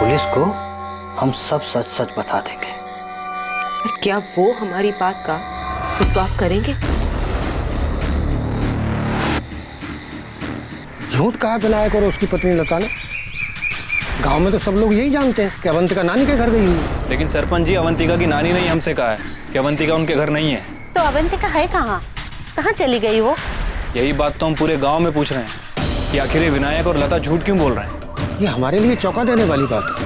Police को हम सब सच सच बता देंगे। पर क्या वो हमारी बात का विश्वास करेंगे? झूठ कहा विनायक और उसकी पत्नी लता ने? गांव में तो सब लोग यही जानते हैं कि अवंतिका नानी के घर गई हुई है। लेकिन सरपंच जी, अवंतिका की नानी ने हमसे कहा है कि अवंतिका उनके घर नहीं है। तो अवंतिका है कहाँ? कहाँ चली गई वो? यही बात तो हम पूरे गांव में पूछ रहे हैं कि आखिर ये विनायक और लता झूठ क्यों बोल रहे हैं। ये हमारे लिए चौंका देने वाली बात है।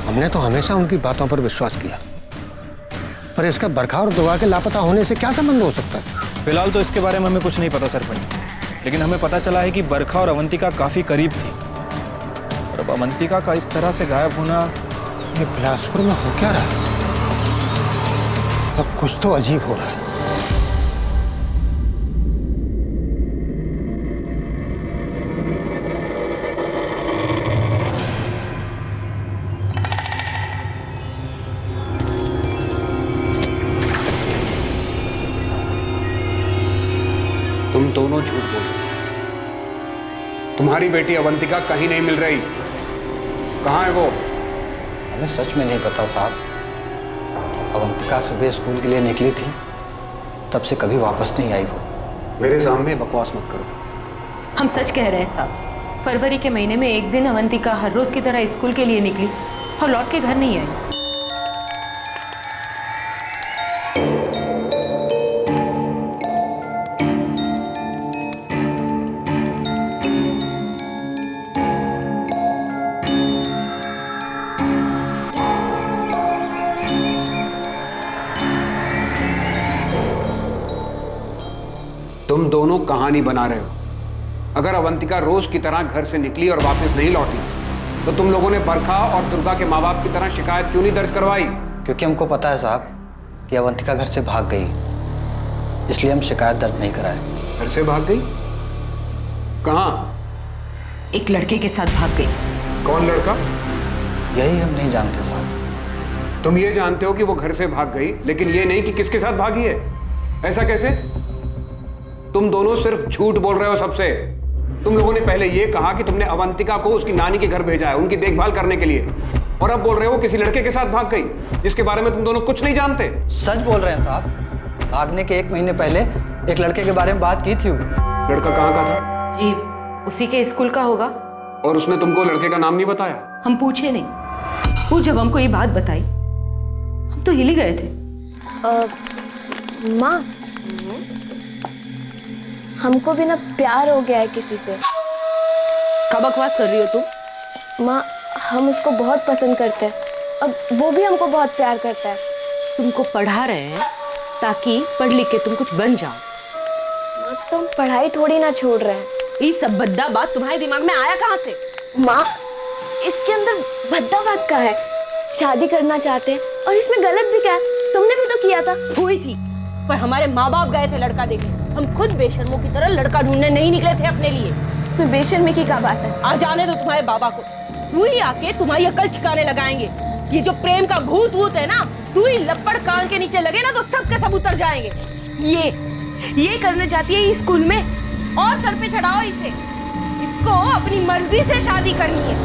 हमने तो हमेशा उनकी बातों पर विश्वास किया, पर इसका बरखा और दुआ के लापता होने से क्या संबंध हो सकता है? फिलहाल तो इसके बारे में हमें कुछ नहीं पता सरपंच, लेकिन हमें पता चला है कि बरखा और अवंतिका काफी करीब थी। और अब अवंतिका का इस तरह से गायब होना, ये बिलासपुर में हो क्या रहा है? अब कुछ तो अजीब हो रहा है। तुम दोनों झूठ बोल रहे हो। तुम्हारी बेटी अवंतिका कहीं नहीं मिल रही। कहाँ है वो? हमें सच में नहीं पता साहब। अवंतिका सुबह स्कूल के लिए निकली थी, तब से कभी वापस नहीं आई वो। मेरे सामने बकवास मत करो। हम सच कह रहे हैं साहब। फरवरी के महीने में एक दिन अवंतिका हर रोज की तरह स्कूल के लिए निकली और लौट के घर नहीं आई। तुम दोनों कहानी बना रहे हो। अगर अवंतिका रोज की तरह घर से निकली और वापस नहीं लौटी, तो तुम लोगों ने बरखा और दुर्गा के माँ बाप की तरह शिकायत क्यों नहीं दर्ज करवाई? क्योंकि हमको पता है साहब कि अवंतिका घर से भाग गई, इसलिए हम शिकायत दर्ज नहीं कराए। घर से भाग गई? कहाँ? एक लड़के के साथ भाग गई। कौन लड़का? यही हम नहीं जानते साहब। तुम ये जानते हो कि वो घर से भाग गई, लेकिन ये नहीं कि किसके साथ भागी है। ऐसा कैसे? तुम दोनों सिर्फ झूठ बोल रहे हो सबसे। तुम लोगों ने पहले ये कहा कि तुमने अवंतिका को उसकी नानी के घर भेजा है उनकी देखभाल करने के लिए, और अब बोल रहे हो किसी लड़के के साथ भाग गई, जिसके बारे में तुम दोनों कुछ नहीं जानते। सच बोल रहे हैं साहब। भागने के 1 महीने पहले एक लड़के के बारे में बात की थी। लड़का कहाँ का था? जी, उसी के स्कूल का होगा। और उसने तुमको लड़के का नाम नहीं बताया? हम पूछे नहीं। वो जब हमको ये बात बताई, हम तो हिल ही गए थे। माँ, हमको भी ना प्यार हो गया है किसी से। कब बकवास कर रही हो तुम? माँ, हम उसको बहुत पसंद करते हैं और वो भी हमको बहुत प्यार करता है। तुमको पढ़ा रहे हैं ताकि पढ़ लिख के तुम कुछ बन जाओ। माँ, तो हम पढ़ाई थोड़ी ना छोड़ रहे हैं। ये सब भद्दा बात तुम्हारे दिमाग में आया कहाँ से? माँ, इसके अंदर भद्दा बात का है। शादी करना चाहते हैं और इसमें गलत भी क्या है? तुमने भी तो किया था। हुई थी, पर हमारे माँ बाप गए थे लड़का देखने। हम खुद बेशर्मों की तरह लड़का ढूंढने नहीं निकले थे अपने लिए। इसमें बेशर्मी की क्या बात है? आ जाने दो तुम्हारे बाबा को। तू ही आके तुम्हारी अकल ठिकाने लगाएंगे। ये जो प्रेम का भूत वूत है ना, तू ही लपड़ कान के नीचे लगे ना तो सब के सब उतर जाएंगे। ये करने जाती है स्कूल में, और सर पे चढ़ाओ इसे। इसको अपनी मर्जी से शादी करनी है।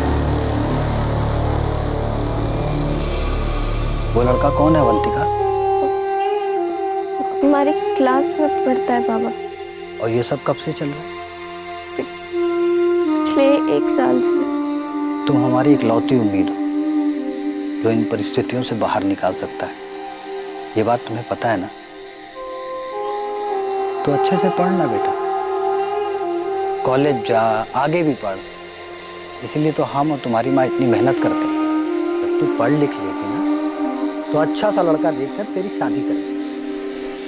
वो लड़का कौन है अवंतिका? हमारी क्लास में पढ़ता है बाबा। और ये सब कब से चल रहा है? पिछले 1 साल से। तुम हमारी इकलौती उम्मीद हो जो इन परिस्थितियों से बाहर निकाल सकता है। ये बात तुम्हें पता है ना? तो अच्छे से पढ़ना बेटा, कॉलेज जा, आगे भी पढ़। इसीलिए तो हम और तुम्हारी माँ इतनी मेहनत करते हैं। जब तू पढ़ लिख लेगी ना, तो अच्छा सा लड़का देखकर तेरी शादी करेगी।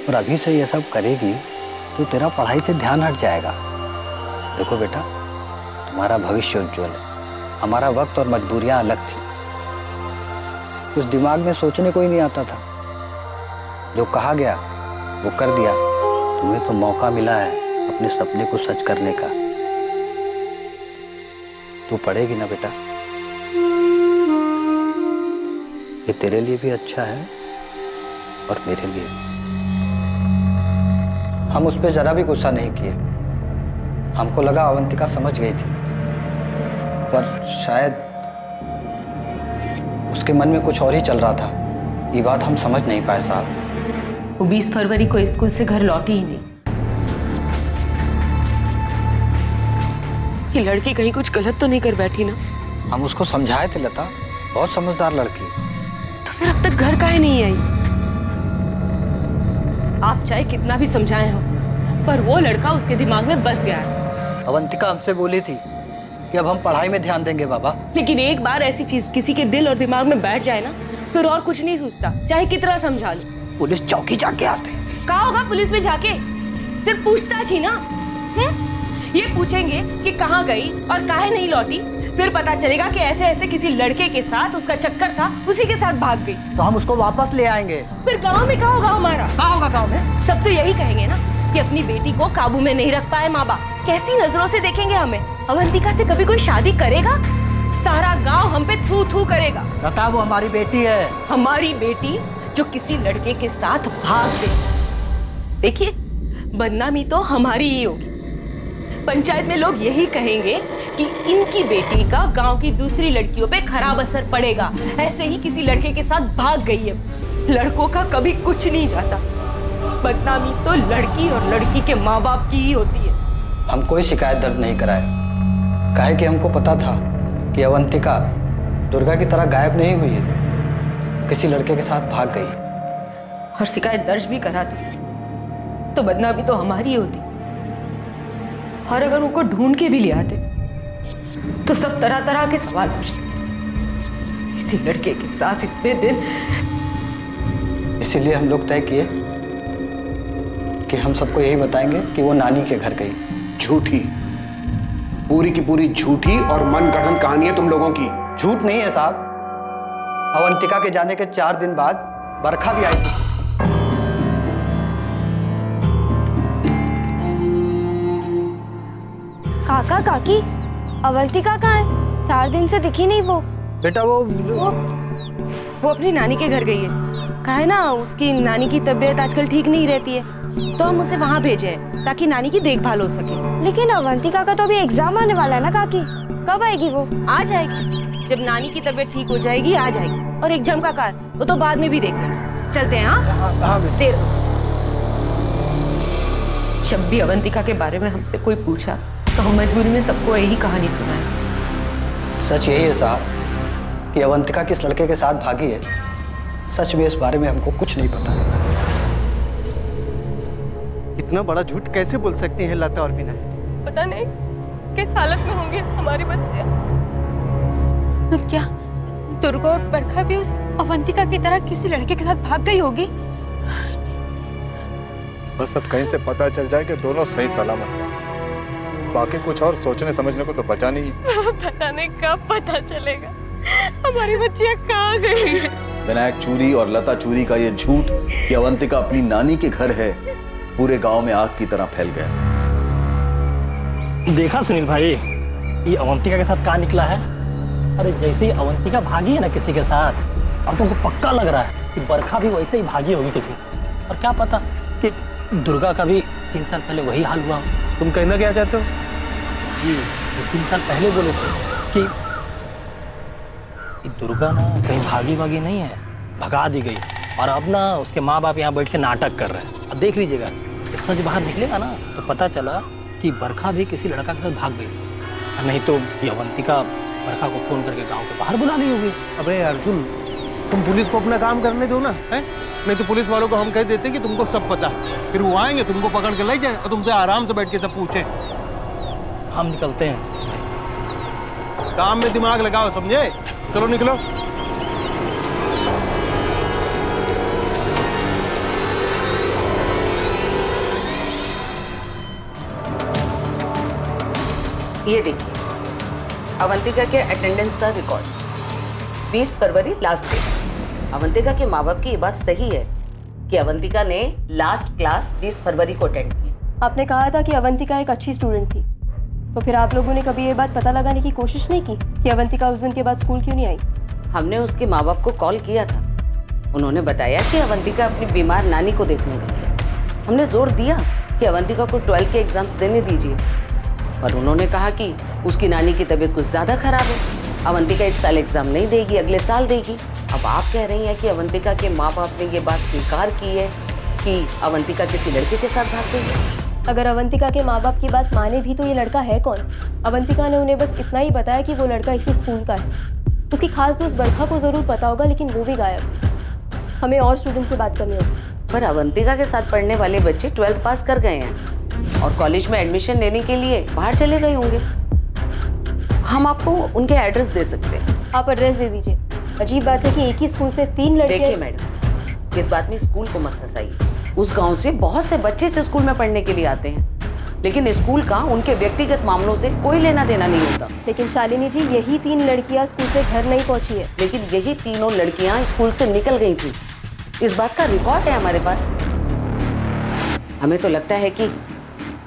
और अभी से ये सब करेगी तो तेरा पढ़ाई से ध्यान हट जाएगा। देखो बेटा, तुम्हारा भविष्य उज्जवल है। हमारा वक्त और मजबूरियां अलग थी। कुछ दिमाग में सोचने को ही नहीं आता था। जो कहा गया वो कर दिया। तुम्हें तो मौका मिला है अपने सपने को सच करने का। तू पढ़ेगी ना बेटा? ये तेरे लिए भी अच्छा है और मेरे लिए। हम उस पर जरा भी गुस्सा नहीं किए। हमको लगा अवंतिका समझ गई थी, पर शायद उसके मन में कुछ और ही चल रहा था। ये बात हम समझ नहीं पाए साहब। वो 20 फरवरी को स्कूल से घर लौटी ही नहीं। ये लड़की कहीं कुछ गलत तो नहीं कर बैठी ना? हम उसको समझाए थे लता, बहुत समझदार लड़की। तो फिर अब तक घर काहे नहीं आई? आप चाहे कितना भी समझाए हो, पर वो लड़का उसके दिमाग में बस गया था। अवंतिका हमसे बोली थी कि अब हम पढ़ाई में ध्यान देंगे बाबा। लेकिन एक बार ऐसी चीज किसी के दिल और दिमाग में बैठ जाए ना, फिर और कुछ नहीं सोचता, चाहे कितना समझा लो। पुलिस चौकी जाके आते हैं। कहा होगा पुलिस में जाके? सिर्फ पूछताछ ही ना। ये पूछेंगे कि कहाँ गई और काहे नहीं लौटी, फिर पता चलेगा कि ऐसे ऐसे किसी लड़के के साथ उसका चक्कर था, उसी के साथ भाग गई। तो हम उसको वापस ले आएंगे। फिर गांव में कहाँ होगा हमारा? कहाँ होगा गाँव में? सब तो यही कहेंगे ना कि अपनी बेटी को काबू में नहीं रख पाए माँ बाप। कैसी नजरों से देखेंगे हमें? अवंतिका से कभी कोई शादी करेगा? सारा गांव हम पे थू थू करेगा। लता वो हमारी बेटी है। हमारी बेटी जो किसी लड़के के साथ भाग गई। देखिए, बदनामी तो हमारी ही होगी। पंचायत में लोग यही कहेंगे कि इनकी बेटी का गांव की दूसरी लड़कियों पे खराब असर पड़ेगा। ऐसे ही किसी लड़के के साथ भाग गई है। लड़कों का कभी कुछ नहीं जाता। बदनामी तो लड़की और लड़की के माँ बाप की ही होती है। हम कोई शिकायत दर्ज नहीं कराए, काहे कि हमको पता था कि अवंतिका दुर्गा की तरह गायब नहीं हुई है, किसी लड़के के साथ भाग गई। और शिकायत दर्ज भी कराती तो बदनामी तो हमारी ही होती। और अगर उनको ढूंढ के भी ले आते तो सब तरह तरह के सवाल पूछते। किसी लड़के के साथ इतने दिन। इसीलिए हम लोग तय किए कि हम सबको यही बताएंगे कि वो नानी के घर गई। झूठी, पूरी की पूरी झूठी और मनगढ़ंत कहानी है तुम लोगों की। झूठ नहीं है साहब। अवंतिका के जाने के 4 दिन बाद बरखा भी आई थी। काका काकी, अवंतिका कहाँ है? 4 दिन से दिखी नहीं वो। बेटा वो अपनी नानी के घर गई है। कहा है ना, उसकी नानी की तबीयत आजकल ठीक नहीं रहती है, तो हम उसे वहाँ भेजे हैं ताकि नानी की देखभाल हो सके। लेकिन अवंतिका का तो अभी एग्जाम आने वाला है ना काकी, कब आएगी वो? आ जाएगी, जब नानी की तबीयत ठीक हो जाएगी आ जाएगी। और एग्जाम का कार वो तो बाद में भी देख लेंगे। चलते हैं। हाँ, देर। जब भी अवंतिका के बारे में हमसे कोई पूछा तो हम मजबूरी में सबको यही कहानी सुनाए। सच यही है साहब कि अवंतिका किस लड़के के साथ भागी है। सच में इस बारे में हमको कुछ नहीं पता। इतना बड़ा झूठ कैसे बोल सकती हैं लता और विनय? पता नहीं किस हालत में होंगे हमारे बच्चे। तो क्या दुर्गा और बरखा भी उस अवंतिका की तरह किसी लड़के के साथ भाग गई होगी? बस अब कहीं से पता चल जाए कि दोनों सही सलामत हैं। बाकी कुछ और सोचने समझने को तो बचा नहीं। पता नहीं कब पता चलेगा हमारी बच्चियां कहाँ गई। विनायक चूरी और लता चूरी का ये झूठ कि अवंतिका अपनी नानी के घर है, पूरे गांव में आग की तरह फैल गया। देखा सुनील भाई, ये अवंतिका के साथ कहाँ निकला है? अरे जैसे ही अवंतिका भागी है ना किसी के साथ, अब तुमको पक्का लग रहा है कि बरखा भी वैसे ही भागी होगी किसी। और क्या पता कि दुर्गा का भी 3 साल पहले वही हाल हुआ। तुम कहना क्या चाहते हो? जी, 3 साल पहले बोले थे कि दुर्गा ना कहीं भागी वागी नहीं है, भगा दी गई। और अब ना उसके माँ बाप यहाँ बैठ के नाटक कर रहे हैं। अब देख लीजिएगा, सच बाहर निकलेगा ना तो पता चला कि बरखा भी किसी लड़का के साथ भाग गई। नहीं तो ये अवंतिका बरखा को फोन करके गांव के बाहर बुला ली होगी। अबे अर्जुन, तुम पुलिस को अपना काम करने दो ना, है? नहीं तो पुलिस वालों को हम कह देते कि तुमको सब पता, फिर वो आएंगे तुमको पकड़ के ले जाए और तुमसे आराम से बैठ के सब पूछे। हम निकलते हैं। काम में दिमाग लगाओ, समझे? चलो निकलो। ये देखिए अवंतिका के अटेंडेंस का रिकॉर्ड। 20 फरवरी लास्ट डेट। अवंतिका के माँ बाप की ये बात सही है कि अवंतिका ने लास्ट क्लास 20 फरवरी को अटेंड की। आपने कहा था कि अवंतिका एक अच्छी स्टूडेंट थी, तो फिर आप लोगों ने कभी ये बात पता लगाने की कोशिश नहीं की कि अवंतिका उस दिन के बाद स्कूल क्यों नहीं आई? हमने उसके माँ बाप को कॉल किया था। उन्होंने बताया कि अवंतिका अपनी बीमार नानी को देखने गई है। हमने जोर दिया कि अवंतिका को 12 के एग्जाम्स देने दीजिए, पर उन्होंने कहा कि उसकी नानी की तबीयत कुछ ज़्यादा खराब है। अवंतिका इस साल एग्जाम नहीं देगी, अगले साल देगी। अब आप कह रही हैं कि अवंतिका के माँ बाप ने ये बात स्वीकार की है कि अवंतिका किसी लड़के के साथ भाग गई है। अगर अवंतिका के माँ बाप की बात माने भी तो ये लड़का है कौन? अवंतिका ने उन्हें बस इतना ही बताया कि वो लड़का इसी स्कूल का है। उसकी खास दोस्त बरखा को जरूर पता होगा, लेकिन वो भी गायब। हमें और स्टूडेंट से बात करनी होगी। पर अवंतिका के साथ पढ़ने वाले बच्चे 12th पास कर गए हैं और कॉलेज में एडमिशन लेने के लिए बाहर चले गए होंगे। हम आपको उनके एड्रेस दे सकते हैं। आप एड्रेस दे दीजिए। अजीब बात है कि एक ही स्कूल से 3 लड़के। देखिए मैडम, इस बात में स्कूल को मत फंसाइए। उस गांव से बहुत से बच्चे इस स्कूल में पढ़ने के लिए आते हैं, लेकिन स्कूल का उनके व्यक्तिगत मामलों से कोई लेना देना नहीं होता। लेकिन शालिनी जी, यही 3 लड़कियां स्कूल से घर नहीं पहुंची है। लेकिन यही तीनों लड़कियां स्कूल से निकल गई थी, इस बात का रिकॉर्ड है हमारे पास। हमें तो लगता है कि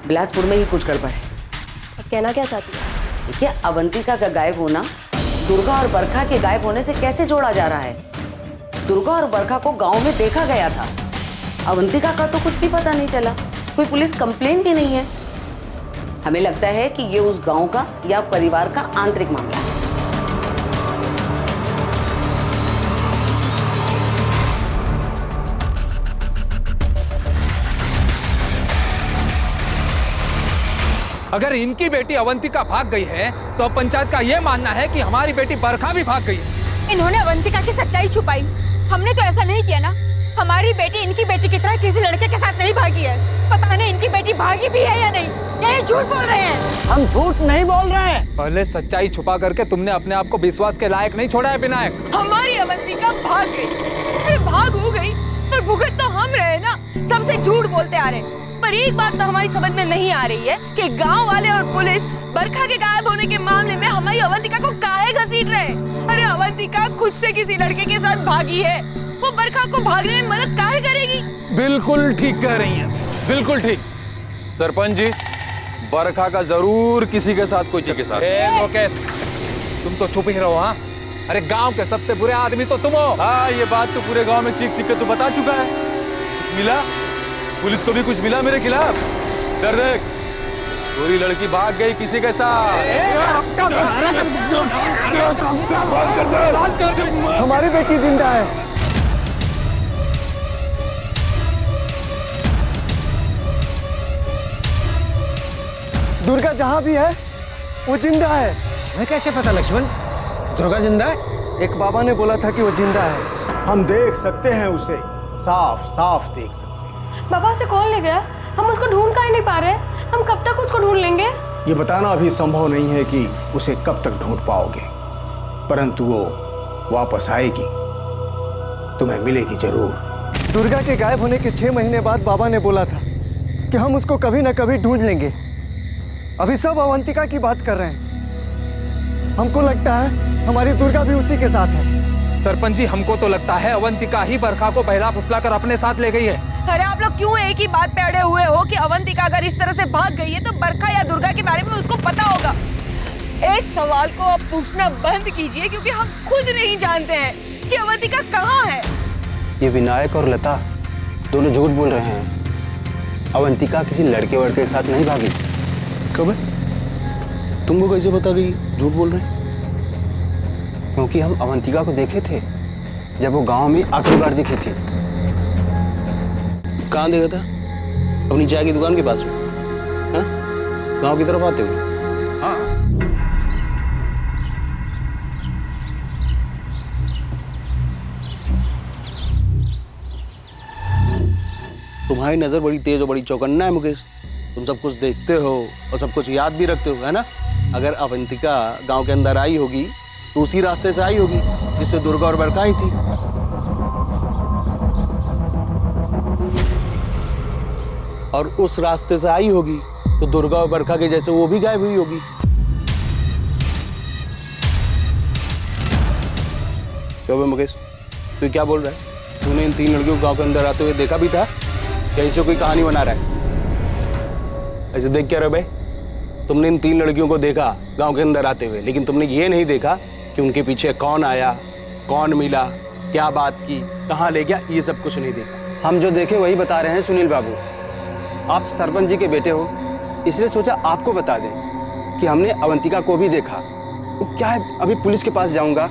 बिलासपुर में ही कुछ गड़बड़ है। अब कहना क्या चाहती है? देखिए, अवंतिका का गायब होना दुर्गा और बरखा के गायब होने से कैसे जोड़ा जा रहा है? दुर्गा और बरखा को गांव में देखा गया था, अवंतिका का तो कुछ भी पता नहीं चला, कोई पुलिस कंप्लेन भी नहीं है। हमें लगता है कि ये उस गांव का या परिवार का आंतरिक मामला है। अगर इनकी बेटी अवंतिका भाग गई है तो अब पंचायत का यह मानना है कि हमारी बेटी बरखा भी भाग गई है। इन्होंने अवंतिका की सच्चाई छुपाई, हमने तो ऐसा नहीं किया ना। हमारी बेटी इनकी बेटी की तरह किसी लड़के के साथ नहीं भागी है। पता नहीं इनकी बेटी भागी भी है या नहीं, या ये झूठ बोल रहे हैं। हम झूठ नहीं बोल रहे हैं। पहले सच्चाई छुपा करके तुमने अपने आप को विश्वास के लायक नहीं छोड़ा है विनायक। हमारी अवंतिका भाग गई। अरे भाग हो गई पर भुगत तो हम रहे ना, सबसे झूठ बोलते आ रहे। पर एक बात तो हमारी समझ में नहीं आ रही है कि गांव वाले और पुलिस बरखा के गायब होने के मामले में हमारी अवंतिका को काहे घसीट रहे हैं? अरे अवंतिका खुद से किसी लड़के के साथ भागी है, वो बरखा को भागने में मदद काहे करेगी? बिल्कुल ठीक कह रही हैं, बिल्कुल ठीक। सरपंच जी, बरखा का जरूर किसी के साथ कोई चीज के साथ। मुकेश, तुम तो चुप ही रहो। हाँ, अरे गांव के सबसे बुरे आदमी तो तुम हो। हाँ, ये बात तो पूरे गांव में चीख चीख के तो बता चुका है। कुछ मिला? पुलिस को भी कुछ मिला मेरे खिलाफ? डर देख, पूरी लड़की भाग गई किसी के साथ। हमारी बेटी जिंदा है। दुर्गा जहां भी है वो जिंदा है। मैं कैसे पता लक्ष्मण? दुर्गा जिंदा है? एक बाबा ने बोला था कि वो जिंदा है। हम देख सकते हैं उसे, साफ साफ देख सकते हैं। बाबा उसे कौन ले गया? हम उसको ढूंढ कर ही नहीं पा रहे। हम कब तक उसको ढूंढ लेंगे? ये बताना अभी संभव नहीं है कि उसे कब तक ढूंढ पाओगे, परंतु वो वापस आएगी, तुम्हें मिलेगी जरूर। दुर्गा के गायब होने के 6 महीने बाद बाबा ने बोला था कि हम उसको कभी न कभी ढूंढ लेंगे। अभी सब अवंतिका की बात कर रहे हैं। हमको लगता है हमारी दुर्गा भी उसी के साथ है। सरपंच जी, हमको तो लगता है अवंतिका ही बरखा को बहला फुसला कर अपने साथ ले गई है। अरे आप लोग क्यों एक ही बात पे अड़े हुए हो कि अवंतिका अगर इस तरह से भाग गई है तो बरखा या दुर्गा के बारे में उसको पता होगा? इस सवाल को आप पूछना बंद कीजिए, क्योंकि हम खुद नहीं जानते हैं कि अवंतिका कहाँ है। ये विनायक और लता दोनों झूठ बोल रहे हैं। अवंतिका किसी लड़के वड़के के साथ नहीं भागी। कब है? तुमको कैसे पता कि झूठ बोल रहे हैं? क्योंकि हम अवंतिका को देखे थे जब वो गांव में आखिरी बार दिखी थी। कहाँ देखा था? अपनी चाय की दुकान के पास में? हाँ? गांव की तरफ आते हुए? हाँ। तुम्हारी नजर बड़ी तेज और बड़ी चौकन्ना है मुकेश। तुम सब कुछ देखते हो और सब कुछ याद भी रखते हो, है ना? अगर अवंतिका गांव के अंदर आई होगी तो उसी रास्ते से आई होगी जिससे दुर्गा और बरखा आई थी। और उस रास्ते से आई होगी तो दुर्गा और बरखा के जैसे वो भी गायब हुई होगी। क्यों बे मुकेश, तू क्या बोल रहा है? तूने इन 3 लड़कियों को गांव के अंदर आते हुए देखा भी था या इसे कोई कहानी बना रहा है? ऐसे देख क्या रहे भाई? तुमने इन 3 लड़कियों को देखा गांव के अंदर आते हुए, लेकिन तुमने ये नहीं देखा कि उनके पीछे कौन आया, कौन मिला, क्या बात की, कहाँ ले गया, ये सब कुछ नहीं देखा। हम जो देखे वही बता रहे हैं सुनील बाबू। आप सरपंच जी के बेटे हो, इसलिए सोचा आपको बता दें कि हमने अवंतिका को भी देखा वो क्या है, अभी पुलिस के पास जाऊंगा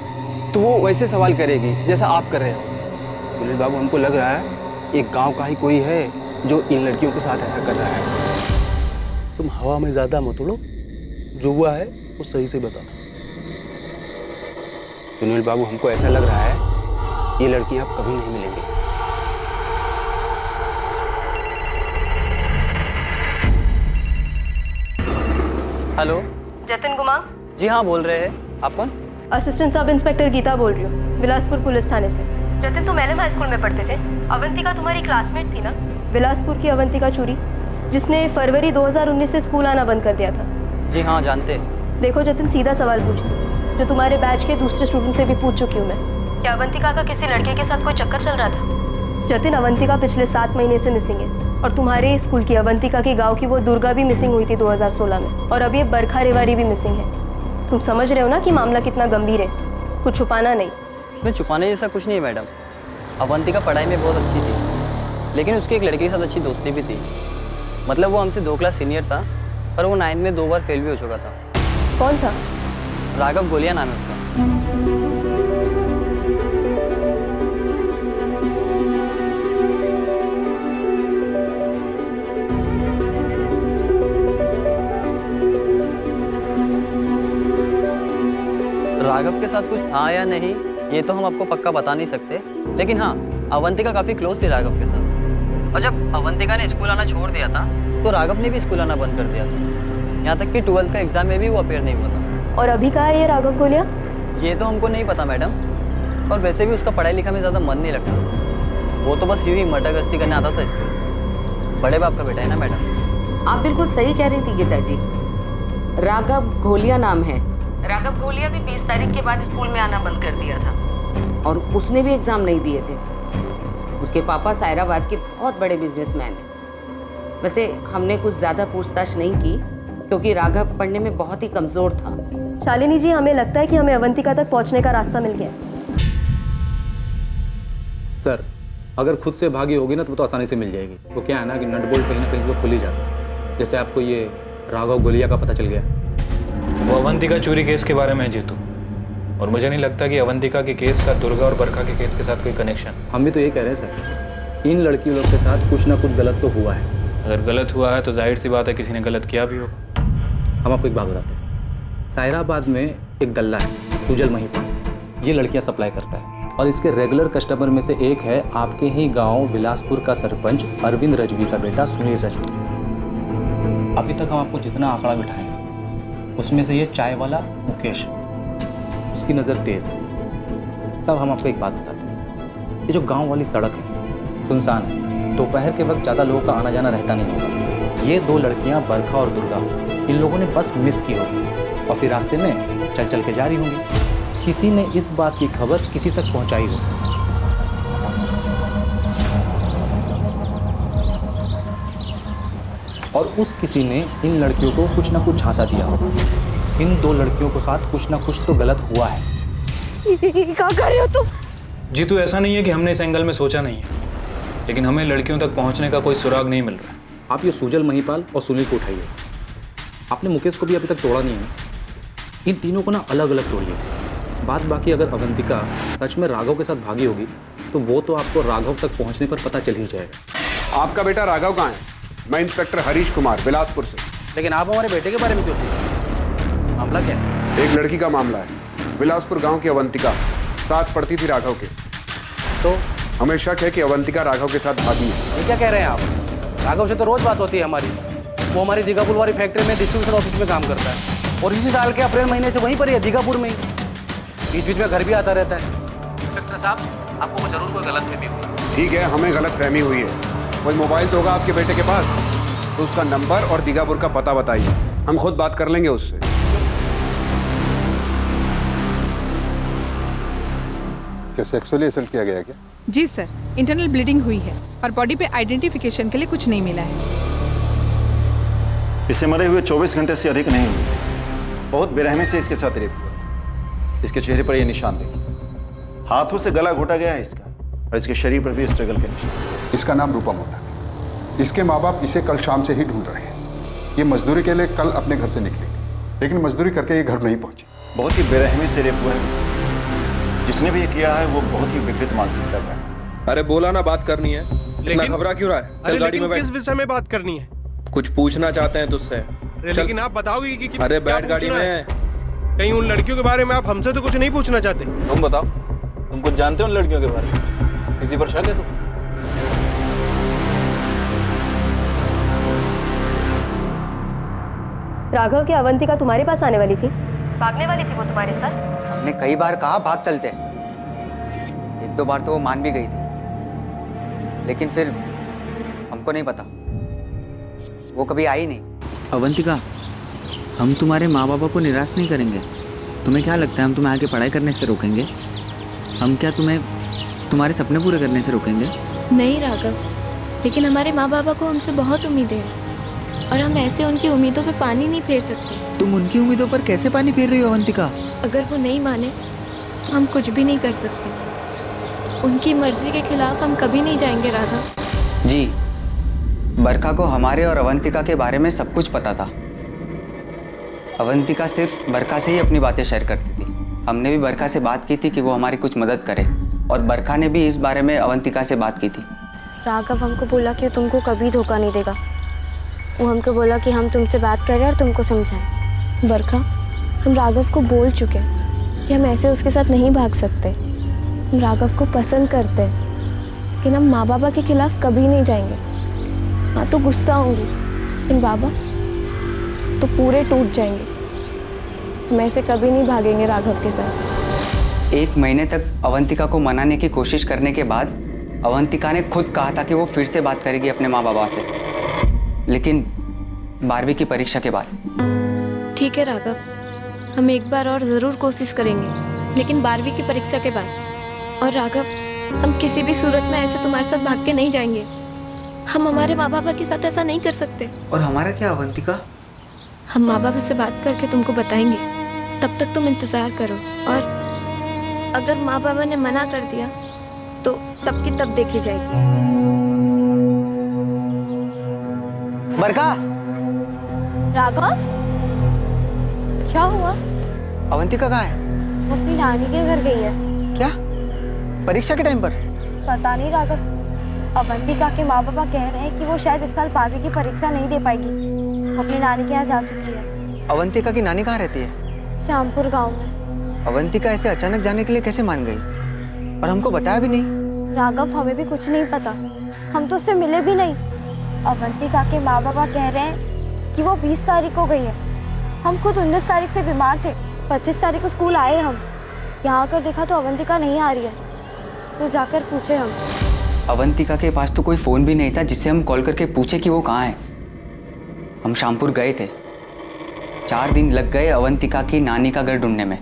तो वो वैसे सवाल करेगी जैसा आप कर रहे हो। सुनील बाबू, हमको लग रहा है एक गांव का ही कोई है जो इन लड़कियों के साथ ऐसा कर रहा है। तुम हवा में ज्यादा मत उड़ो, जो हुआ है वो सही से बताओ। सुनील बाबू, हमको ऐसा लग रहा है ये लड़कियां अब कभी नहीं मिलेंगी। हेलो, जतिन गुमांग? जी हाँ, बोल रहे हैं। आप कौन? असिस्टेंट सब इंस्पेक्टर गीता बोल रही हूँ, बिलासपुर पुलिस थाने से। जतिन, तुम एलएम हाई स्कूल में पढ़ते थे। अवंतिका तुम्हारी क्लासमेट थी ना? बिलासपुर की अवंतिका चूरी, जिसने फरवरी 2019 से स्कूल आना बंद कर दिया था। जी हाँ, जानते। देखो जतिन, सीधा सवाल पूछती हूँ, जो तुम्हारे बैच के दूसरे स्टूडेंट से भी पूछ चुकी हूँ मैं। क्या अवंतिका का किसी लड़के के साथ कोई चक्कर चल रहा था? जतिन, अवंतिका पिछले 7 महीने से मिसिंग है, और तुम्हारे स्कूल की अवंतिका के गांव की वो दुर्गा भी मिसिंग हुई थी 2016 में, और अब ये बरखा रेवारी भी मिसिंग है। तुम समझ रहे हो ना कि मामला कितना गंभीर है, कुछ छुपाना नहीं। इसमें छुपाने जैसा कुछ नहीं है मैडम। अवंतिका पढ़ाई में बहुत अच्छी थी, लेकिन उसकी एक लड़के के साथ अच्छी दोस्ती भी थी। मतलब वो हमसे 2 क्लास सीनियर था, पर वो 9th में 2 बार फेल भी हो चुका था। कौन था? राघव गोलिया नाम है उसका। राघव के साथ कुछ था या नहीं ये तो हम आपको पक्का बता नहीं सकते, लेकिन हाँ, अवंतिका काफी क्लोज थी राघव के साथ। और जब अवंतिका ने स्कूल आना छोड़ दिया था तो राघव ने भी स्कूल आना बंद कर दिया था। यहाँ तक कि 12th का एग्जाम में भी वो अपेयर नहीं हुआ था। और अभी कहाँ है ये राघव गोलिया? ये तो हमको नहीं पता मैडम, और वैसे भी उसका पढ़ाई लिखा में ज़्यादा मन नहीं लगता। वो तो बस यूँ ही मर्डरगश्ती करने आता था स्कूल। बड़े बाप का बेटा है ना मैडम। आप बिल्कुल सही कह रही थी गीता जी, राघव घोलिया नाम है। राघव घोलिया भी 20 तारीख के बाद स्कूल में आना बंद कर दिया था, और उसने भी एग्ज़ाम नहीं दिए थे। उसके पापा सायराबाद के बहुत बड़े बिजनेसमैन हैं। वैसे हमने कुछ ज़्यादा पूछताछ नहीं की, क्योंकि राघव पढ़ने में बहुत ही कमज़ोर था। शालिनी जी, हमें लगता है कि हमें अवंतिका तक पहुंचने का रास्ता मिल गया। सर, अगर खुद से भागी होगी ना तो आसानी से मिल जाएगी। वो क्या है ना कि नट बोल्ट कहीं ना कहीं से खुल ही जाता है। जैसे आपको ये राघव गोलिया का पता चल गया। वो अवंतिका चोरी केस के बारे में है जीतू, और मुझे नहीं लगता कि अवंतिका के केस का दुर्गा और बरखा के केस के साथ कोई कनेक्शन। हम भी तो ये कह रहे हैं सर, इन लड़कियों लोग के साथ कुछ ना कुछ गलत तो हुआ है। अगर गलत हुआ है तो जाहिर सी बात है किसी ने गलत किया भी होगा। हम आपको एक बात बताते हैं। सायराबाद में एक दल्ला है, सुजल महिपाल। ये लड़कियां सप्लाई करता है, और इसके रेगुलर कस्टमर में से एक है आपके ही गांव बिलासपुर का सरपंच अरविंद रजवी का बेटा सुनील रजवी। अभी तक हम आपको जितना आंकड़ा बिठाए उसमें से ये चाय वाला मुकेश, उसकी नज़र तेज है। सब हम आपको एक बात बताते हैं, ये जो गांव वाली सड़क है सुनसान है, दोपहर के वक्त ज़्यादा लोगों का आना जाना रहता नहीं होगा। ये 2 लड़कियां बरखा और दुर्गा इन लोगों ने बस मिस की होगी, और फिर रास्ते में चल चल के जा रही होंगी। किसी ने इस बात की खबर किसी तक पहुंचाई होगी। और उस किसी ने इन लड़कियों को कुछ ना कुछ झांसा दिया होगा। इन 2 लड़कियों के साथ कुछ ना कुछ तो गलत हुआ है। क्या कर रहे हो तुम? जीतू, ऐसा नहीं है कि हमने इस एंगल में सोचा नहीं है, लेकिन हमें लड़कियों तक पहुंचने का कोई सुराग नहीं मिल रहा है। आप ये सुजल महिपाल और सुनील को उठाइए। आपने मुकेश को भी अभी तक तोड़ा नहीं है। इन तीनों को ना अलग अलग तोड़िए। बात बाकी, अगर अवंतिका सच में राघव के साथ भागी होगी तो वो तो आपको राघव तक पहुंचने पर पता चल ही जाएगा। आपका बेटा राघव कहाँ है? मैं इंस्पेक्टर हरीश कुमार, बिलासपुर से। लेकिन आप हमारे बेटे के बारे में क्यों पूछ? मामला क्या है? एक लड़की का मामला है। बिलासपुर गांव की अवंतिका साथ पढ़ती थी राघव के, तो हमें शक है कि अवंतिका राघव के साथ भागी है। ये क्या कह रहे हैं आप? राघव से तो रोज बात होती है हमारी। वो हमारी दीघापुर वाली फैक्ट्री में डिस्ट्रीब्यूशन ऑफिस में काम करता है, और इसी साल के अप्रैल महीने से वहीं पर ही है, दीघापुर में ही। बीच बीच में घर भी आता रहता है। इंस्पेक्टर साहब, आपको जरूर कोई गलतफहमी हुई। ठीक है, हमें गलतफहमी हुई है। कोई मोबाइल तो होगा आपके बेटे के पास, तो उसका नंबर और दीघापुर का पता बताइए, हम खुद बात कर लेंगे उससे। क्या सेक्सुअली असल्ट किया गया क्या? जी सर, इंटरनल ब्लीडिंग हुई है, और बॉडी पे आइडेंटिफिकेशन के लिए कुछ नहीं मिला है। इसे मरे हुए 24 घंटे से अधिक नहीं हुए। बहुत बेरहमी से इसके साथ रेप हुआ। इसके चेहरे पर ये निशान देखिए, हाथों से गला घोटा गया है इसका, और इसके शरीर पर भी स्ट्रगल के निशान। इसका नाम रूपम होता है। इसके माँ बाप इसे कल शाम से ही ढूंढ रहे हैं। ये मजदूरी के लिए कल अपने घर से निकली, लेकिन मजदूरी करके ये घर नहीं पहुंची। बहुत ही बेरहमी से रेप हुआ है। जिसने भी ये किया है वो बहुत ही विकृत मानसिकता का है। अरे बोला ना बात करनी है, इतना घबरा क्यों रहा है? चल गाड़ी में बैठ। किस विषय में बात करनी है? कुछ पूछना चाहते हैं तुझसे। लेकिन आप बताओगे कि अरे क्या बैठ गाड़ी पूछना है? में। कहीं उन लड़कियों के बारे में आप हमसे तो कुछ नहीं पूछना चाहते? तुम बताओ, तुम कुछ जानते हो उन लड़कियों के बारे में? किसी पर शक है तुम? राघव की अवंतिका तुम्हारे पास आने वाली थी? भागने वाली थी वो तुम्हारे साथ? हमने कई बार कहा भाग चलते, एक दो बार तो वो मान भी गई थी, लेकिन फिर हमको नहीं पता, वो कभी आई नहीं। अवंतिका, हम तुम्हारे माँ बाबा को निराश नहीं करेंगे। तुम्हें क्या लगता है हम तुम्हें आगे पढ़ाई करने से रोकेंगे? हम क्या तुम्हें तुम्हारे सपने पूरे करने से रोकेंगे? नहीं राघव, लेकिन हमारे माँ बाबा को हमसे बहुत उम्मीदें हैं और हम ऐसे उनकी उम्मीदों पे पानी नहीं फेर सकते। तुम उनकी उम्मीदों पर कैसे पानी फेर रही हो अवंतिका? अगर वो नहीं माने तो हम कुछ भी नहीं कर सकते। उनकी मर्जी के खिलाफ हम कभी नहीं जाएंगे राघव। जी, बरखा को हमारे और अवंतिका के बारे में सब कुछ पता था। अवंतिका सिर्फ बरखा से ही अपनी बातें शेयर करती थी। हमने भी बरखा से बात की थी कि वो हमारी कुछ मदद करे, और बरखा ने भी इस बारे में अवंतिका से बात की थी। राघव हमको बोला कि तुमको कभी धोखा नहीं देगा। वो हमको बोला कि हम तुमसे बात कर रहे हैं और तुमको समझाएं। बरखा, हम राघव को बोल चुके हैं कि हम ऐसे उसके साथ नहीं भाग सकते। हम राघव को पसंद करते हैं, लेकिन हम माँ बाबा के खिलाफ कभी नहीं जाएंगे। हाँ तो गुस्सा होंगी, लेकिन बाबा तो पूरे टूट जाएंगे। हम ऐसे कभी नहीं भागेंगे राघव के साथ। 1 महीने तक अवंतिका को मनाने की कोशिश करने के बाद अवंतिका ने खुद कहा था कि वो फिर से बात करेगी अपने माँ बाबा से, लेकिन 12वीं की परीक्षा के बाद। ठीक है राघव, हम एक बार और ज़रूर कोशिश करेंगे, लेकिन 12वीं की परीक्षा के बाद। और राघव, हम किसी भी सूरत में ऐसे तुम्हारे साथ भाग के नहीं जाएंगे। हम हमारे माँ बाबा के साथ ऐसा नहीं कर सकते। और हमारा क्या अवंतिका? हम माँ बाबा से बात करके तुमको बताएंगे, तब तक तुम इंतज़ार करो। और अगर माँ बाबा ने मना कर दिया तो तब की तब देखी जाएगी। बरखा! राघव, क्या हुआ? अवंतिका कहाँ है? वो अपनी नानी के घर गई है। क्या? परीक्षा के टाइम पर? पता नहीं राघव, अवंतिका के माँ बाबा कह रहे हैं कि वो शायद इस साल 12वीं की परीक्षा नहीं दे पाएगी। वो अपनी नानी के यहाँ जा चुकी है। अवंतिका की नानी कहाँ रहती है? श्यामपुर गांव में। अवंतिका ऐसे अचानक जाने के लिए कैसे मान गई, और हमको बताया भी नहीं? राघव, हमें भी कुछ नहीं पता, हम तो उससे मिले भी नहीं। अवंतिका के माँ बाबा कह रहे हैं कि वो 20 तारीख को गई है। हम खुद 19 तारीख से बीमार थे। 25 तारीख को स्कूल आए हम, यहाँ आकर देखा तो अवंतिका नहीं आ रही है, तो जाकर पूछे हम। अवंतिका के पास तो कोई फ़ोन भी नहीं था जिससे हम कॉल करके पूछे कि वो कहाँ है। हम श्यामपुर गए थे, 4 दिन लग गए अवंतिका की नानी का घर ढूंढने में,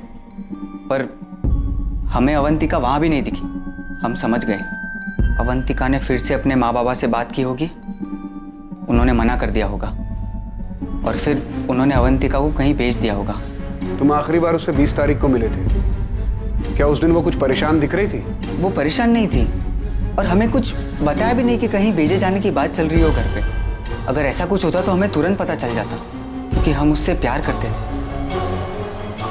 पर हमें अवंतिका वहाँ भी नहीं दिखी। हम समझ गए अवंतिका ने फिर से अपने माँ बाबा से बात की होगी, उन्होंने मना कर दिया होगा, और फिर उन्होंने अवंतिका को कहीं भेज दिया होगा। तुम आखिरी बार उससे 20 तारीख को मिले थे, क्या उस दिन वो कुछ परेशान दिख रही थी? वो परेशान नहीं थी, और हमें कुछ बताया भी नहीं कि कहीं भेजे जाने की बात चल रही हो घर पे। अगर ऐसा कुछ होता तो हमें तुरंत पता चल जाता, क्योंकि हम उससे प्यार करते थे।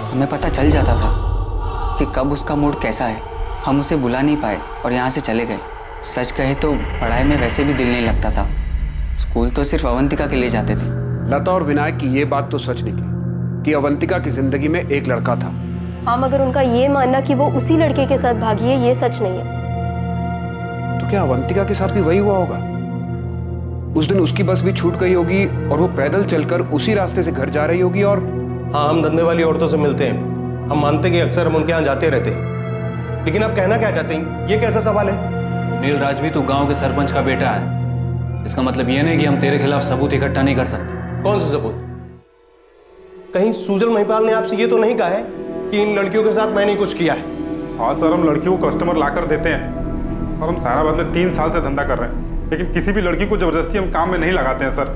हमें पता चल जाता था कि कब उसका मूड कैसा है। हम उसे बुला नहीं पाए और यहाँ से चले गए। सच कहे तो पढ़ाई में वैसे भी दिल नहीं लगता था, स्कूल तो सिर्फ अवंतिका के लिए जाते थे। लता और विनायक की ये बात तो सच निकली कि अवंतिका की जिंदगी में एक लड़का था। हाँ, मगर उनका ये मानना कि वो उसी लड़के के साथ भागी है, ये सच नहीं है। तो क्या अवंतिका के साथ भी वही हुआ होगा? उस दिन उसकी बस भी छूट गई होगी और वो पैदल चलकर उसी रास्ते से घर जा रही होगी। और हाँ, हम धंधे वाली औरतों से मिलते हैं, हम मानते कि अक्सर हम उनके यहाँ जाते रहते हैं, लेकिन आप कहना क्या चाहते हैं? ये कैसा सवाल है? नील राजवी, तू गांव के सरपंच का बेटा है, इसका मतलब ये नहीं कि हम तेरे खिलाफ सबूत इकट्ठा नहीं कर सकते। कौन से सबूत? कहीं सुजल महिपाल ने आपसे ये तो नहीं कहा है कि इन लड़कियों के साथ मैंने कुछ किया है? हाँ सर, हम लड़कियों को कस्टमर लाकर देते हैं और हम सारा बदले 3 साल से धंधा कर रहे हैं, लेकिन किसी भी लड़की को जबरदस्ती हम काम में नहीं लगाते हैं सर।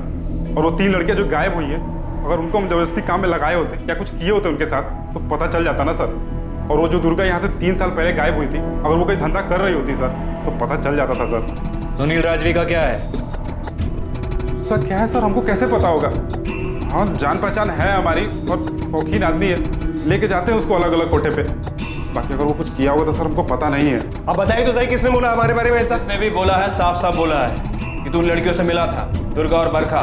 और वो 3 लड़कियां जो गायब हुई हैं, अगर उनको हम जबरदस्ती काम में लगाए होते या कुछ किए होते उनके साथ तो पता चल जाता ना सर। और वो जो दुर्गा यहाँ से 3 साल पहले गायब हुई थी, अगर वो कोई धंधा कर रही होती सर तो पता चल जाता था सर। तो नील राजवी का क्या है? सर क्या है सर, हमको कैसे पता होगा? हाँ, जान पहचान है हमारी और शौकीन आदमी है, लेके जाते हैं उसको अलग अलग कोठे पे। बाकी अगर वो कुछ किया होगा तो सर हमको पता नहीं है। अब बताइए तो सही, किसने बोला हमारे बारे में ऐसा? उसने भी बोला है, साफ साफ बोला है कि तू उन लड़कियों से मिला था, दुर्गा और बरखा।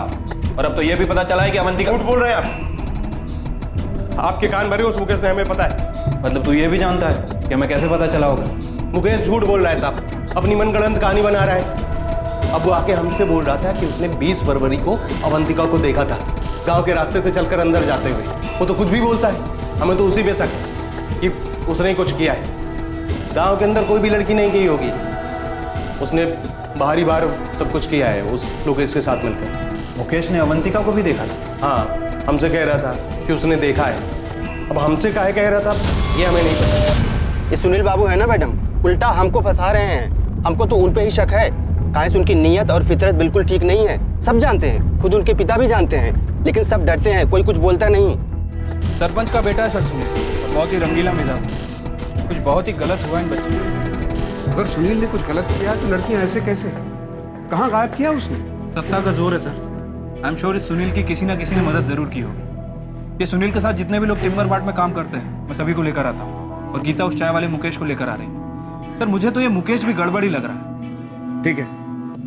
और अब तो ये भी पता चला है कि अवंतिका। झूठ बोल रहे हैं आप। आपके कान भरे उस मुकेश ने, हमें पता है। मतलब तू ये भी जानता है कि हमें कैसे पता चला होगा? मुकेश झूठ बोल रहा है साहब, अपनी मनगढ़ंत कहानी बना रहा है। अब वो आके हमसे बोल रहा था कि उसने 20 फरवरी को अवंतिका को देखा था गांव के रास्ते से चलकर अंदर जाते हुए। वो तो कुछ भी बोलता है, हमें तो उसी पे शक है कि उसने ही कुछ किया है। गांव के अंदर कोई भी लड़की नहीं गई होगी, उसने बाहरी बार सब कुछ किया है उस लोकेश के साथ मिलकर। मुकेश ने अवंतिका को भी देखा था? हाँ, हमसे कह रहा था कि उसने देखा है। अब हमसे काहे कह रहा था ये हमें नहीं पता। ये सुनील बाबू है ना मैडम, उल्टा हमको फंसा रहे हैं। हमको तो उन पे ही शक है। काहे से उनकी नीयत और फितरत बिल्कुल ठीक नहीं है, सब जानते हैं, खुद उनके पिता भी जानते हैं, लेकिन सब डरते हैं, कोई कुछ बोलता नहीं। सरपंच का बेटा है सर सुनील, बहुत ही रंगीला मिजाज, कुछ बहुत ही गलत हुआ इन बच्चों को। अगर सुनील ने कुछ गलत किया तो लड़कियां ऐसे कैसे? कहाँ गायब किया उसने? सत्ता का जोर है सर। आई एम श्योर इस सुनील की किसी ना किसी ने मदद जरूर की होगी। ये सुनील के साथ जितने भी लोग टिम्बर मार्ट में काम करते हैं, मैं सभी को लेकर आता हूँ, और गीता उस चाय वाले मुकेश को लेकर आ रही है। सर मुझे तो ये मुकेश भी गड़बड़ी लग रहा है। ठीक है,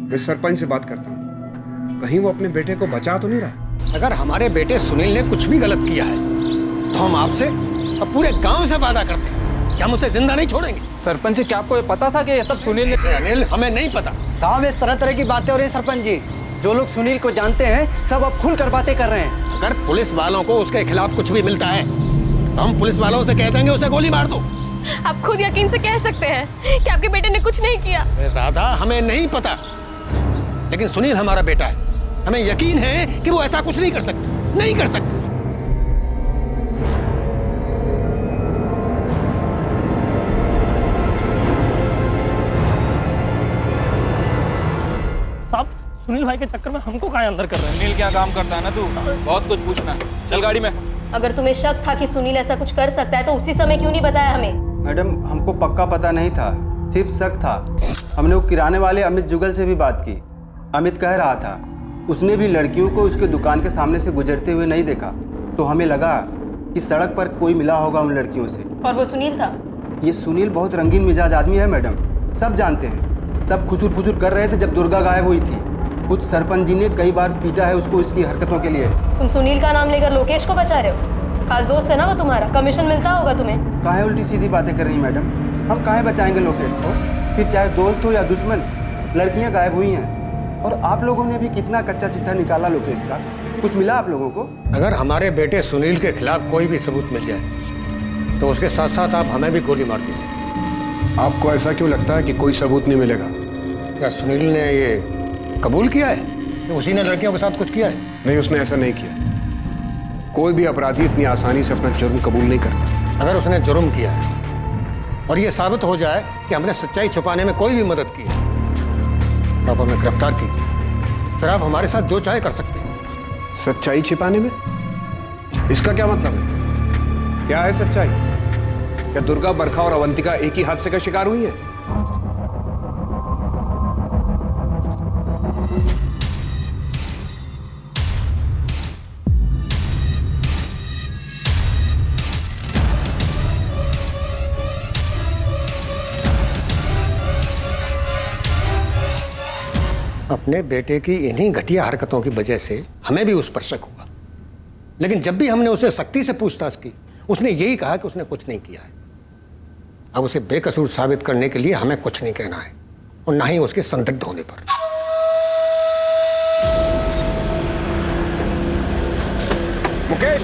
मैं सरपंच से बात करता हूँ, कहीं वो अपने बेटे को बचा तो नहीं रहा। अगर हमारे बेटे सुनील ने कुछ भी गलत किया है तो हम आपसे और पूरे गांव से वादा करते हैं कि हम उसे जिंदा नहीं छोड़ेंगे। सरपंच जी, क्या आपको ये पता था कि ये सब सुनील ने? अनिल, हमें नहीं पता। गाँव में इस तरह तरह की बातें हो रही है सरपंच जी। जो लोग सुनील को जानते हैं सब अब खुलकर बातें कर रहे हैं। अगर पुलिस वालों को उसके खिलाफ कुछ भी मिलता है तो हम पुलिस वालों से कह देंगे उसे गोली मार दो। आप खुद यकीन से कह सकते हैं कि आपके बेटे ने कुछ नहीं किया। राधा, हमें नहीं पता, लेकिन सुनील हमारा बेटा है। हमें यकीन है कि वो ऐसा कुछ नहीं कर सकता, नहीं कर सकता। साहब, सुनील भाई के चक्कर में हमको कहाँ अंदर कर रहे हैं? सुनील क्या काम करता है ना, तू बहुत कुछ पूछना। चल गाड़ी में। अगर तुम्हें शक था कि सुनील ऐसा कुछ कर सकता है तो उसी समय क्यों नहीं बताया हमें? मैडम, हमको पक्का पता नहीं था, सिर्फ शक था। हमने वो किराने वाले अमित जुगल से भी बात की। अमित कह रहा था उसने भी लड़कियों को उसके दुकान के सामने से गुजरते हुए नहीं देखा, तो हमें लगा कि सड़क पर कोई मिला होगा उन लड़कियों से। और वो सुनील था? ये सुनील बहुत रंगीन मिजाज आदमी है मैडम, सब जानते हैं। सब खुसुर फुसुर कर रहे थे जब दुर्गा गायब हुई थी। खुद सरपंच जी ने कई बार पीटा है उसको इसकी हरकतों के लिए। तुम सुनील का नाम लेकर लोकेश को बचा रहे हो? खास दोस्त है ना वो तुम्हारा, कमीशन मिलता होगा तुम्हें। काहे उल्टी सीधी बातें कर रही मैडम? हम काहे बचाएंगे लोकेश को? फिर चाहे दोस्त हो या दुश्मन, लड़कियां गायब हुई हैं। और आप लोगों ने भी कितना कच्चा चिट्ठा निकाला लोकेश का, कुछ मिला आप लोगों को? अगर हमारे बेटे सुनील के खिलाफ कोई भी सबूत मिल जाए तो उसके साथ साथ आप हमें भी गोली मार दीजिए। आपको ऐसा क्यों लगता है कि कोई सबूत नहीं मिलेगा? क्या सुनील ने ये कबूल किया है कि उसी ने लड़कियों के साथ कुछ किया है? नहीं, उसने ऐसा नहीं किया। कोई भी अपराधी इतनी आसानी से अपना जुर्म कबूल नहीं करता। अगर उसने जुर्म किया है और ये साबित हो जाए कि हमने सच्चाई छुपाने में कोई भी मदद की है, तो आप हमें गिरफ्तार कीजिए, फिर आप हमारे साथ जो चाहे कर सकते हैं। सच्चाई छिपाने में? इसका क्या मतलब है? क्या है सच्चाई? क्या दुर्गा, बरखा और अवंतिका एक ही हादसे का शिकार हुई है? अपने बेटे की इन्हीं घटिया हरकतों की वजह से हमें भी उस पर शक हुआ, लेकिन जब भी हमने उसे सख्ती से पूछताछ की उसने यही कहा कि उसने कुछ नहीं किया है। अब उसे बेकसूर साबित करने के लिए हमें कुछ नहीं कहना है और ना ही उसके संदिग्ध होने पर। मुकेश!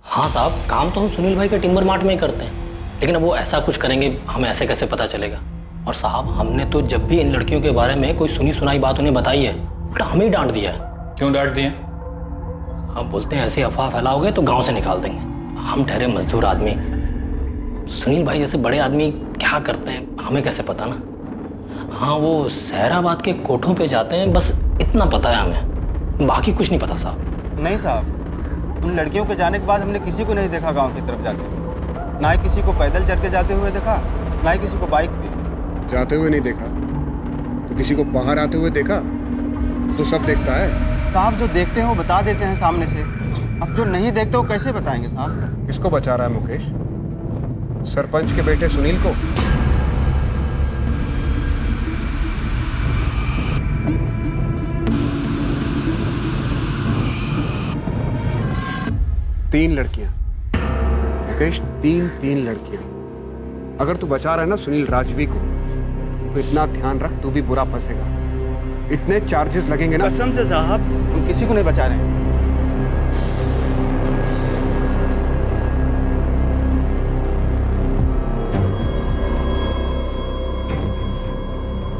हाँ साहब, काम तो हम सुनील भाई के टिम्बर मार्ट में ही करते हैं, लेकिन अब वो ऐसा कुछ करेंगे हमें ऐसे कैसे पता चलेगा? और साहब, हमने तो जब भी इन लड़कियों के बारे में कोई सुनी सुनाई बात उन्हें बताई है, उल्टा हमें ही डांट दिया है। क्यों डांट दिए? आप बोलते हैं ऐसे अफवाह फैलाओगे तो गांव से निकाल देंगे। हम ठहरे मजदूर आदमी, सुनील भाई जैसे बड़े आदमी क्या करते हैं हमें कैसे पता ना? हाँ, वो सहराबाद के कोठों पे जाते हैं, बस इतना पता है हमें, बाकी कुछ नहीं पता साहब। नहीं साहब, उन लड़कियों के जाने के बाद हमने किसी को नहीं देखा गांव की तरफ जाते, ना ही किसी को पैदल चल के जाते हुए देखा, ना ही किसी को बाइक पे जाते हुए नहीं देखा, तो किसी को बाहर आते हुए देखा? तो सब देखता है साहब, जो देखते हैं वो बता देते हैं सामने से। अब जो नहीं देखते वो कैसे बताएंगे साहब? किसको बचा रहा है मुकेश? सरपंच के बेटे सुनील को? तीन लड़कियां मुकेश, तीन लड़कियां। अगर तू बचा रहा है ना सुनील राजवी को, तो इतना ध्यान रख, तू भी बुरा फंसेगा। इतने चार्जेस लगेंगे ना। कसम से साहब, हम किसी को नहीं बचा रहे हैं।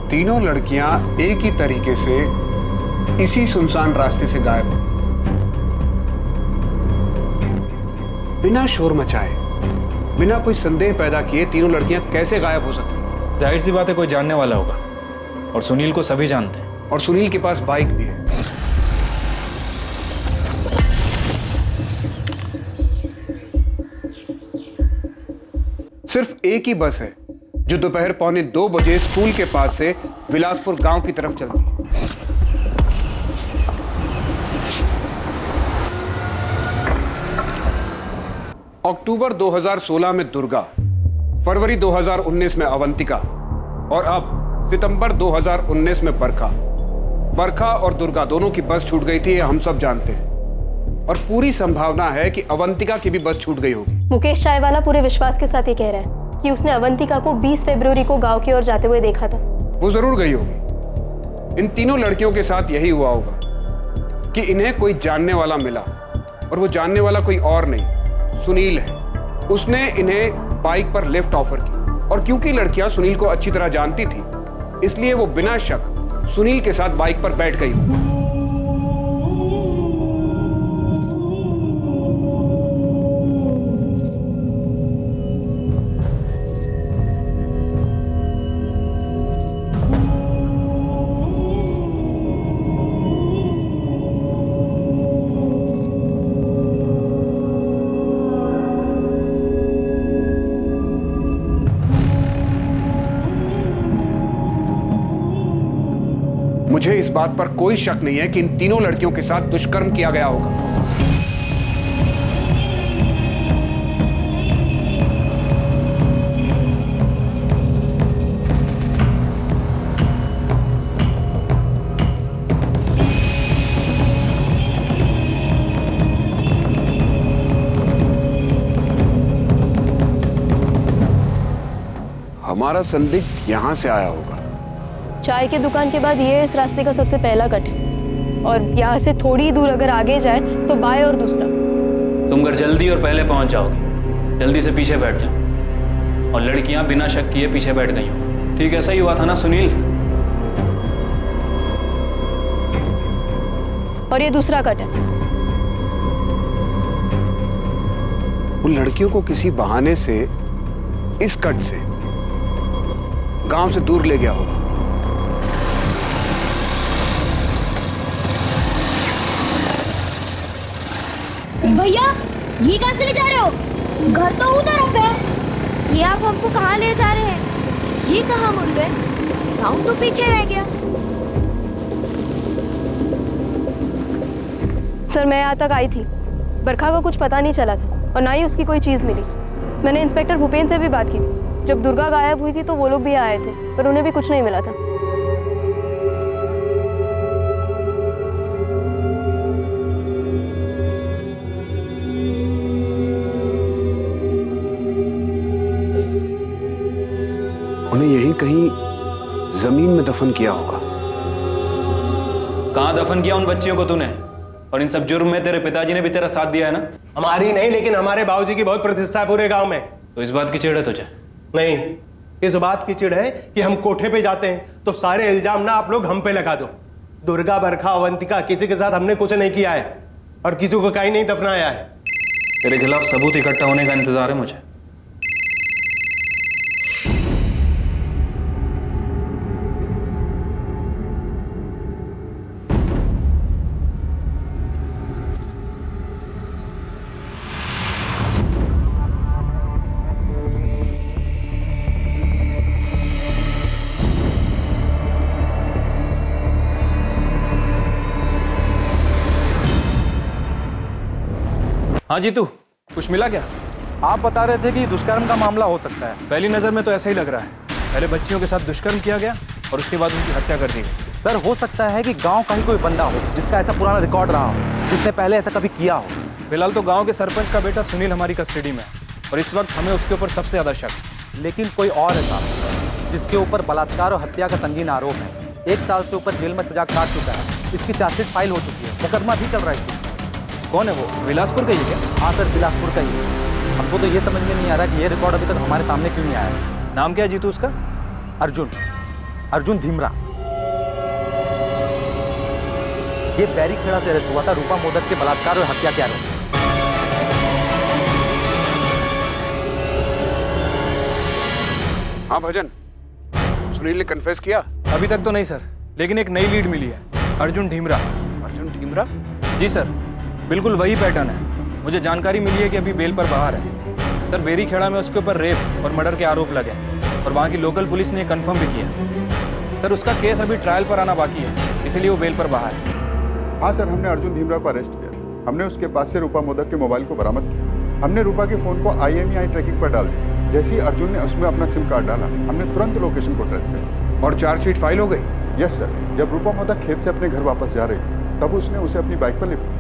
तीनों लड़कियां एक ही तरीके से इसी सुनसान रास्ते से गायब हुई, बिना शोर मचाए, बिना कोई संदेह पैदा किए। तीनों लड़कियां कैसे गायब हो सकती? जाहिर सी बात है कोई जानने वाला होगा, और सुनील को सभी जानते हैं। और सुनील के पास बाइक भी है। सिर्फ एक ही बस है जो दोपहर 1:45 बजे स्कूल के पास से विलासपुर गांव की तरफ चलती है। अक्टूबर 2016 में दुर्गा, फरवरी 2019 में अवंतिका और अब सितंबर 2019 में बरखा और दुर्गा दोनों की बस छूट गई थी, ये हम सब जानते हैं। और पूरी संभावना है कि अवंतिका की भी बस छूट गई होगी। मुकेश चायवाला पूरे विश्वास के साथ ये कह रहा है कि उसने अवंतिका को 20 फरवरी को गांव की ओर जाते हुए देखा था। वो जरूर गई होगी। इन तीनों लड़कियों के साथ यही हुआ होगा कि इन्हें कोई जानने वाला मिला, और वो जानने वाला कोई और नहीं, सुनील है। उसने इन्हें बाइक पर लिफ्ट ऑफर की, और क्योंकि लड़कियां सुनील को अच्छी तरह जानती थी, इसलिए वो बिना शक सुनील के साथ बाइक पर बैठ गई। मुझे इस बात पर कोई शक नहीं है कि इन तीनों लड़कियों के साथ दुष्कर्म किया गया होगा। हमारा संदिग्ध यहां से आया होगा। चाय की दुकान के बाद ये इस रास्ते का सबसे पहला कट है, और यहाँ से थोड़ी दूर अगर आगे जाए तो बाएं और दूसरा। तुम अगर जल्दी और पहले पहुंच जाओगे, जल्दी से पीछे बैठ जाओ। और लड़कियां बिना शक किए पीछे बैठ गई हो। ठीक ऐसा ही हुआ था ना सुनील? और ये दूसरा कट है। उन लड़कियों को किसी बहाने से इस कट से गांव से दूर ले गया होगा। भैया, ये कहां से ले जा रहे हो? घर तो उधर है। ये आप हमको कहाँ ले जा रहे हैं? ये कहाँ मुड़ गए? गाँव तो पीछे रह गया। सर, मैं यहाँ तक आई थी, बरखा का कुछ पता नहीं चला था, और ना ही उसकी कोई चीज़ मिली। मैंने इंस्पेक्टर भूपेन से भी बात की थी। जब दुर्गा गायब हुई थी तो वो लोग भी आए थे, पर उन्हें भी कुछ नहीं मिला था। उन्हें यहीं कहीं जमीन में दफन किया होगा। कहाँ दफन किया उन बच्चियों को तूने? और इन सब जुर्म में तेरे पिताजी ने भी तेरा साथ दिया है ना? हमारी नहीं, लेकिन हमारे बाबूजी की बहुत प्रतिष्ठा है पूरे गांव में। तो इस बात की चिढ़ है तुझे? नहीं, इस बात की चिढ़ है कि हम कोठे पे जाते हैं तो सारे इल्जाम ना आप लोग हम पे लगा दो। दुर्गा, बरखा, अवंतिका, किसी के साथ हमने कुछ नहीं किया है, और किसी को कहीं नहीं दफनाया है। तेरे खिलाफ सबूत इकट्ठा होने का इंतजार है मुझे। हाँ जीतू, कुछ मिला क्या? आप बता रहे थे कि दुष्कर्म का मामला हो सकता है। पहली नज़र में तो ऐसा ही लग रहा है। पहले बच्चियों के साथ दुष्कर्म किया गया और उसके बाद उनकी हत्या कर दी गई। सर, हो सकता है कि गांव का ही कोई बंदा हो जिसका ऐसा पुराना रिकॉर्ड रहा हो, जिसने पहले ऐसा कभी किया हो। फिलहाल तो गांव के सरपंच का बेटा सुनील हमारी कस्टडी में है और इस वक्त हमें उसके ऊपर सबसे ज़्यादा शक है। लेकिन कोई और है साहब जिसके ऊपर बलात्कार और हत्या का संगीन आरोप है। 1 साल से ऊपर जेल में सजा काट चुका है। इसकी चार्जशीट फाइल हो चुकी है, मुकदमा भी चल रहा है इसमें। कौन है वो? बिलासपुर का ही क्या? हाँ सर, बिलासपुर का ही है। हमको तो ये समझ में नहीं आ रहा कि ये रिकॉर्ड अभी तक हमारे सामने क्यों नहीं आया। नाम क्या है जीतू उसका? अर्जुन धीमरा। ये बैरीखेड़ा से अरेस्ट हुआ था रूपा मोदक के बलात्कार और हत्या के आरोप में। हाँ भजन, सुनील ने कन्फेस किया? अभी तक तो नहीं सर, लेकिन एक नई लीड मिली है, अर्जुन ढीमरा। अर्जुन ढीमरा? जी सर, बिल्कुल वही पैटर्न है। मुझे जानकारी मिली है कि अभी बेल पर बाहर है। सर, बेरीखेड़ा में उसके ऊपर रेप और मर्डर के आरोप लगे और वहाँ की लोकल पुलिस ने कंफर्म भी किया। सर, उसका केस अभी ट्रायल पर आना बाकी है, इसीलिए वो बेल पर बाहर है। हाँ सर, हमने अर्जुन धीमरा को अरेस्ट किया। हमने उसके पास से रूपा मोदक के मोबाइल को बरामद किया। हमने रूपा के फोन को IMEI ट्रैकिंग पर डाल दिया। जैसे ही अर्जुन ने उसमें अपना सिम कार्ड डाला, हमने तुरंत लोकेशन को ट्रेस किया। और चार्जशीट फाइल हो गई? Yes sir. जब रूपा मोदक खेत से अपने घर वापस जा रही थी, तब उसने उसे अपनी बाइक पर लिफ्ट किया।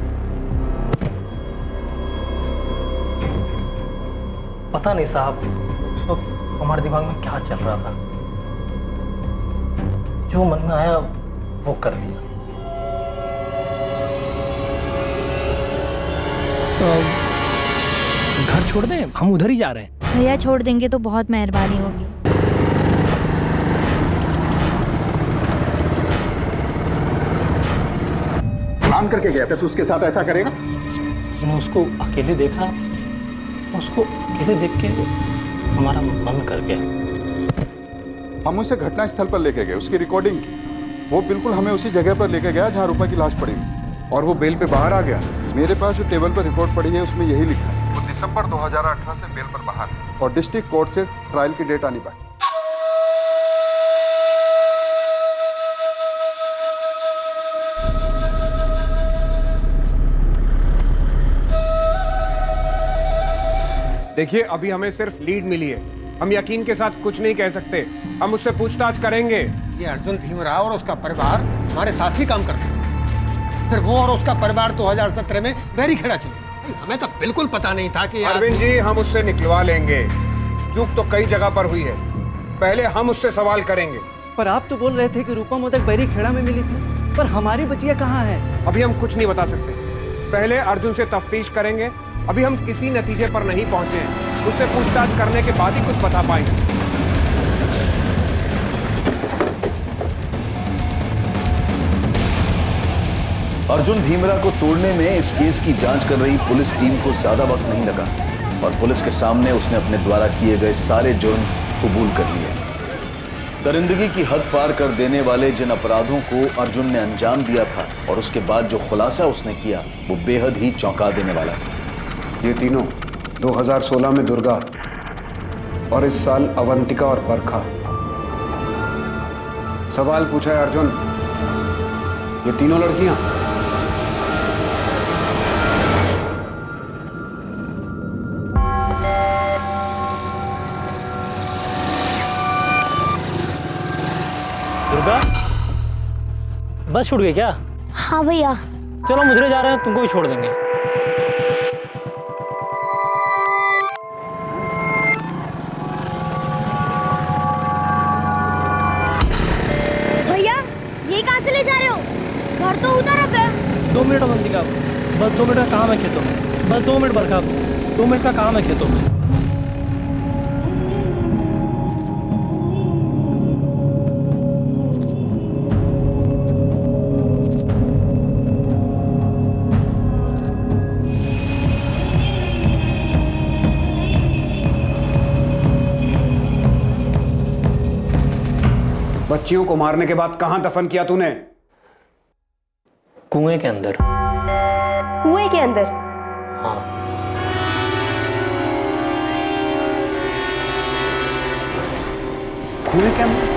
पता नहीं साहब, उस वक्त हमारे दिमाग में क्या चल रहा था, जो मन में आया वो कर दिया। घर छोड़ दें, हम उधर ही जा रहे हैं। भैया छोड़ देंगे तो बहुत मेहरबानी होगी। प्लान करके गया था तो उसके साथ ऐसा करेगा? मैंने उसको अकेले देखा, उसको अकेले देख के हमारा मन कर गया। हम उसे घटना स्थल पर लेके गए, उसकी रिकॉर्डिंग की। वो बिल्कुल हमें उसी जगह पर लेके गया जहाँ रूपा की लाश पड़ी हुई। और वो बेल पे बाहर आ गया? मेरे पास जो टेबल पर रिपोर्ट पड़ी है उसमें यही लिखा है, वो दिसंबर 2018 से बेल पर बाहर है और डिस्ट्रिक्ट कोर्ट से ट्रायल की डेट आनी बाकी। देखिए, अभी हमें सिर्फ लीड मिली है। हम यकीन के साथ कुछ नहीं कह सकते। हम उससे पूछताछ करेंगे। ये अर्जुन धीमरा और उसका परिवार हमारे साथ ही काम करते हैं। फिर वो और उसका परिवार 2017 में बैरीखेड़ा चले। हमें तो बिल्कुल पता नहीं था कि अरविंद जी, हम उससे निकलवा लेंगे। चूक तो कई जगह पर हुई है, पहले हम उससे सवाल करेंगे। पर आप तो बोल रहे थे कि रूपा मोदक बैरीखेड़ा में मिली थी, पर हमारी बच्चिया कहाँ है? अभी हम कुछ नहीं बता सकते। पहले अर्जुन से तफ्तीश करेंगे। अभी हम किसी नतीजे पर नहीं पहुंचे हैं। उससे पूछताछ करने के बाद ही कुछ बता पाएंगे। अर्जुन धीमरा को तोड़ने में इस केस की जांच कर रही पुलिस टीम को ज्यादा वक्त नहीं लगा और पुलिस के सामने उसने अपने द्वारा किए गए सारे जुर्म कबूल कर लिए। दरिंदगी की हद पार कर देने वाले जिन अपराधों को अर्जुन ने अंजाम दिया था और उसके बाद जो खुलासा उसने किया, वो बेहद ही चौंका देने वाला था। ये तीनों 2016 में दुर्गा और इस साल अवंतिका और बरखा। सवाल पूछा है अर्जुन, ये तीनों लड़कियां? दुर्गा, बस छूट गई क्या? हाँ भैया। चलो हम उधर जा रहे हैं, तुमको भी छोड़ देंगे। भैया, ये कहाँ से ले जा रहे हो? घर तो उधर है। 2 मिनट अवंतिका, बस 2 मिनट का काम है खेतों में। बस 2 मिनट बरखा, 2 मिनट का काम है खेतों में। बच्चियों को मारने के बाद कहां दफन किया तूने? कुएं के अंदर। कुएं के अंदर? हाँ। कुएं के अंदर?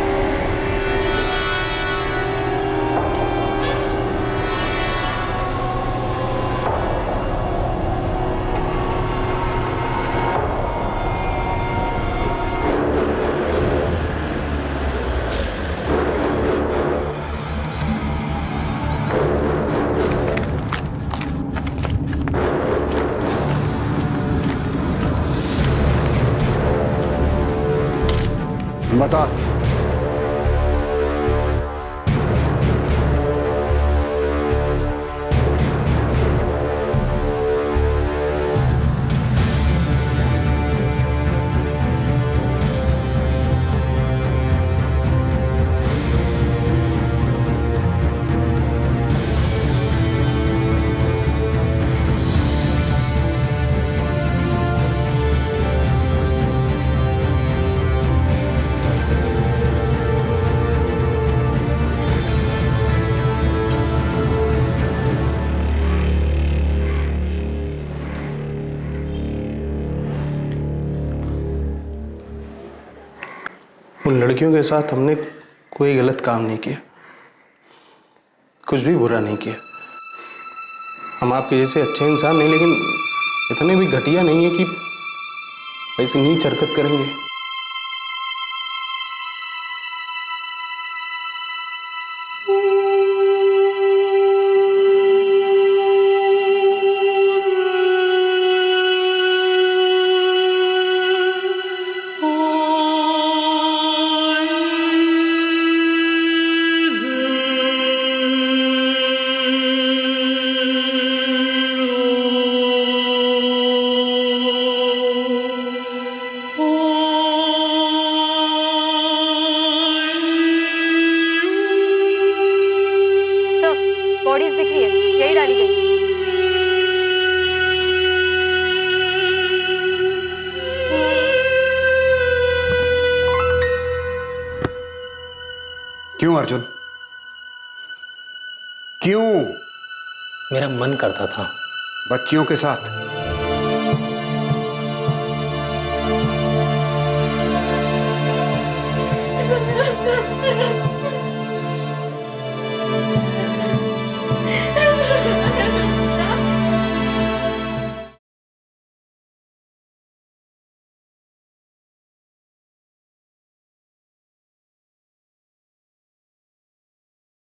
बता। उन लड़कियों के साथ हमने कोई गलत काम नहीं किया, कुछ भी बुरा नहीं किया। हम आपके जैसे अच्छे इंसान नहीं, लेकिन इतने भी घटिया नहीं है कि ऐसी नीच हरकत करेंगे। बॉडीज दिख रही है, यही डाली गई। क्यों अर्जुन, क्यों? मेरा मन करता था। बच्चियों के साथ?